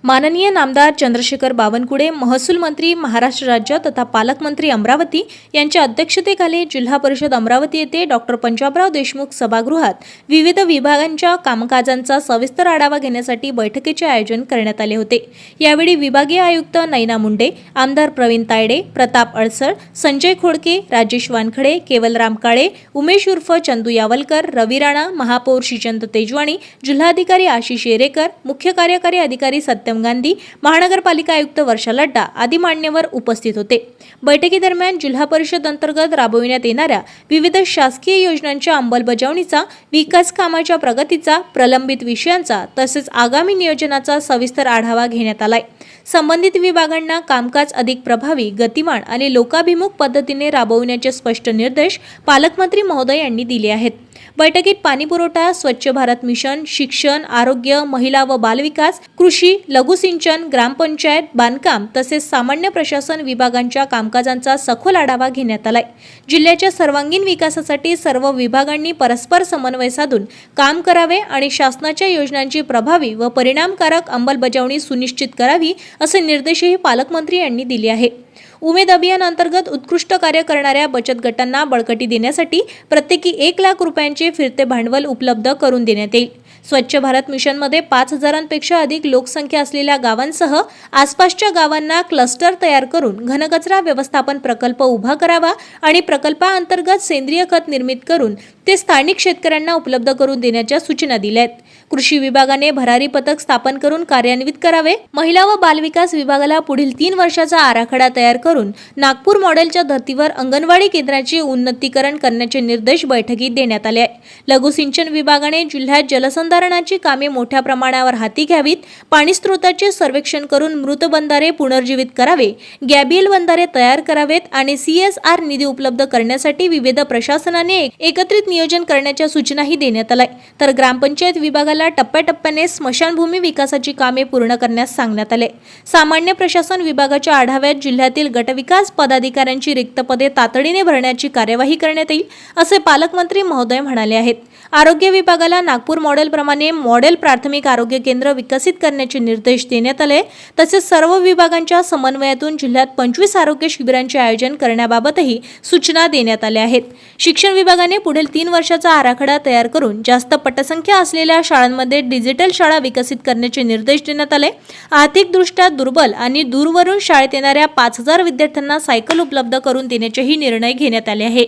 माननीय नामदार चंद्रशेखर बावनकुळे, महसूल मंत्री, महाराष्ट्र राज्य तथा पालकमंत्री अमरावती यांच्या अध्यक्षतेखाली जिल्हा परिषद अमरावती येथे डॉक्टर पंजाबराव देशमुख सभागृहात विविध विभागांच्या कामकाजांचा सविस्तर आढावा घेण्यासाठी बैठकीचे आयोजन करण्यात आले होते। यावेळी विभागीय आयुक्त नैना मुंडे, आमदार प्रवीण तायडे, प्रताप अळसळ, संजय खोडके, राजेश वानखडे, केवलराम काळे, उमेश उर्फ चंदू यावलकर, रवी राणा, महापौर श्रीचंद तेजवाणी, जिल्हाधिकारी आशिष येरेकर, मुख्य कार्यकारी अधिकारी सत्यम गांधी, महानगरपालिका आयुक्त वर्षा लड्डा आदी मान्यवर उपस्थित होते। बैठकीदरम्यान जिल्हा परिषद अंतर्गत राबविण्यात येणाऱ्या विविध शासकीय योजनांच्या अंमलबजावणीचा, विकास कामाच्या प्रगतीचा, प्रलंबित विषयांचा तसेच आगामी नियोजनाचा सविस्तर आढावा घेण्यात आलाय। संबंधित विभागांना कामकाज अधिक प्रभावी, गतिमान आणि लोकाभिमुख पद्धतीने राबविण्याचे स्पष्ट निर्देश पालकमंत्री महोदय यांनी दिले आहेत। बैठकीत पाणीपुरवठा, स्वच्छ भारत मिशन, शिक्षण, आरोग्य, महिला व बालविकास, कृषी, लघुसिंचन, ग्रामपंचायत, बांधकाम तसेच सामान्य प्रशासन विभागांच्या कामकाजांचा सखोल आढावा घेण्यात आलाय। जिल्ह्याच्या सर्वांगीण विकासासाठी सर्व विभागांनी परस्पर समन्वय साधून काम करावे आणि शासनाच्या योजनांची प्रभावी व परिणामकारक अंमलबजावणी सुनिश्चित करावी असे निर्देशही पालकमंत्री यांनी दिले आहे। उमेद अभियान अंतर्गत उत्कृष्ट कार्य करणाऱ्या बचत गटांना बळकटी देण्यासाठी प्रत्येकी 1 लाख रुपयांचे फिरते भांडवल उपलब्ध करून देण्यात येईल। स्वच्छ भारत मिशनमध्ये 5,000पेक्षा अधिक लोकसंख्या असलेल्या गावांसह आसपासच्या गावांना क्लस्टर तयार करून घनकचरा व्यवस्थापन प्रकल्प उभा करावा आणि प्रकल्पाअंतर्गत सेंद्रिय खत निर्मित करून ते स्थानिक शेतकऱ्यांना उपलब्ध करून देण्याच्या सूचना दिल्या आहेत। कृषी विभागाने भरारी पथक स्थापन करून कार्यान्वित करावे। महिला व बालविकास विभागाला पुढील 3 वर्षाचा आराखडा तयार करून नागपूर मॉडेलच्या धर्तीवर अंगणवाडी केंद्राचे उन्नतीकरण करण्याचे निर्देश बैठकीत देण्यात आले आहे। लघुसिंचन विभागाने जिल्ह्यात जलसंधारणाची कामे मोठ्या प्रमाणावर हाती घ्यावीत, पाणी स्रोताचे सर्वेक्षण करून मृत बंधारे पुनर्जीवित करावे, गॅबियल बंधारे तयार करावेत आणि CSR निधी उपलब्ध करण्यासाठी विविध प्रशासनाने एकत्रित नियोजन करण्याच्या सूचनाही देण्यात आल्या। तर ग्रामपंचायत विभागाला टप्प्याटप्प्याने स्मशानभूमी विकासाची कामे पूर्ण करण्यास सांगण्यात आले। सामान्य प्रशासन विभागाच्या आढाव्यात जिल्ह्यातील गटविकास पदाधिकाऱ्यांची रिक्त पदे तातडीने भरण्याची कार्यवाही करण्यात येईल असे पालकमंत्री महोदय म्हणाले आहेत। आरोग्य विभागाला नागपूर मॉडेल प्रमाणे मॉडेल प्राथमिक आरोग्य केंद्र विकसित करण्याचे निर्देश देण्यात आले। तसेच सर्व विभागांच्या समन्वयातून जिल्ह्यात 25 आरोग्य शिबिरांचे आयोजन करण्याबाबतही सूचना देण्यात आल्या आहेत। शिक्षण विभागाने पुढील 3 वर्षाचा आराखडा तयार करून जास्त पटसंख्या असलेल्या शाळांमध्ये डिजिटल शाळा विकसित करण्याचे निर्देश देण्यात आले। आर्थिकदृष्ट्या दुर्बल आणि दूरवरून शाळेत येणाऱ्या 5,000 विद्यार्थ्यांना सायकल उपलब्ध करून देण्याचेही निर्णय घेण्यात आले आहे।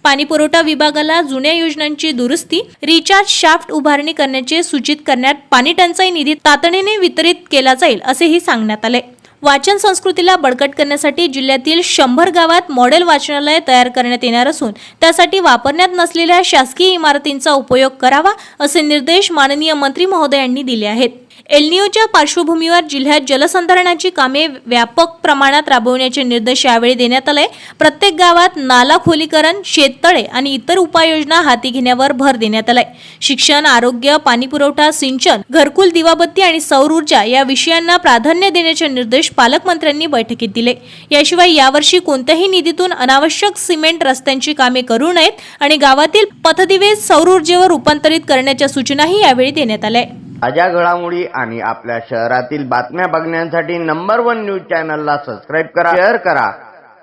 पाणीपुरवठा विभागाला जुन्या योजनांची दुरुस्ती, रिचार्ज शाफ्ट उभारणी करण्याचे सूचित करण्यात पाणी टंचाई निधी तातडीने वितरित केला जाईल असेही सांगण्यात आले। वाचन संस्कृतीला बळकट करण्यासाठी जिल्ह्यातील 100 गावात मॉडेल वाचनालय तयार करण्यात येणार असून त्यासाठी वापरण्यात नसलेल्या शासकीय इमारतींचा उपयोग करावा असे निर्देश माननीय मंत्री महोदयांनी दिले आहेत। एलनिओच्या पार्श्वभूमीवर जिल्ह्यात जलसंधारणाची कामे व्यापक प्रमाणात राबवण्याचे निर्देश यावेळी देण्यात आले। प्रत्येक गावात नाला खोलीकरण, शेततळे आणि इतर उपाययोजना हाती घेण्यावर भर देण्यात आलाय। शिक्षण, आरोग्य, पाणीपुरवठा, सिंचन, घरकुल, दिवाबत्ती आणि सौर ऊर्जा या विषयांना प्राधान्य देण्याचे निर्देश पालकमंत्र्यांनी बैठकीत दिले। याशिवाय यावर्षी कोणत्याही निधीतून अनावश्यक सिमेंट रस्त्यांची कामे करू नयेत आणि गावातील पथदिवे सौर ऊर्जेवर रूपांतरित करण्याच्या सूचनाही यावेळी देण्यात आल्या। ताज्या घडामोडी आणि आपल्या शहरातील बातम्या बघण्यासाठी नंबर 1 न्यूज चॅनलला सबस्क्राइब करा, शेअर करा,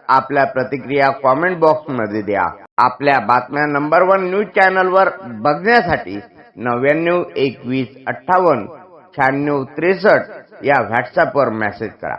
आपल्या प्रतिक्रिया कमेंट बॉक्स मध्ये द्या। आपल्या बातम्या नंबर 1 न्यूज चॅनलवर बघण्यासाठी 99 21 58 96 63 या व्हॉट्सअपवर मेसेज करा।